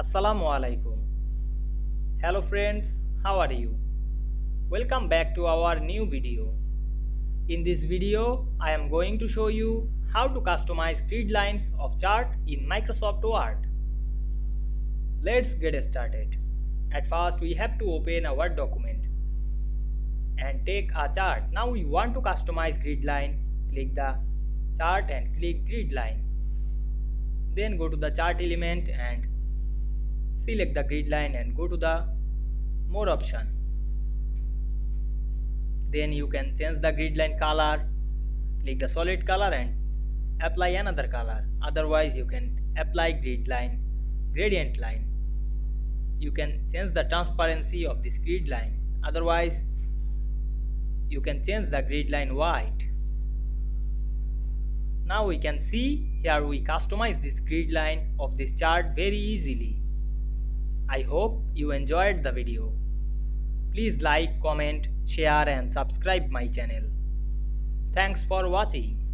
Assalamu Walaikum. Hello friends, how are you? Welcome back to our new video. In this video, I am going to show you how to customize grid lines of chart in Microsoft Word. Let's get started. At first, we have to open a Word document and take a chart. Now we want to customize grid line. Click the chart and click grid line. Then go to the chart element and select the grid line and go to the more option. Then you can change the grid line color. Click the solid color and apply another color. Otherwise you can apply grid line, gradient line. You can change the transparency of this grid line. Otherwise you can change the grid line white. Now we can see here we customize this grid line of this chart very easily. I hope you enjoyed the video. Please like, comment, share and subscribe my channel. Thanks for watching.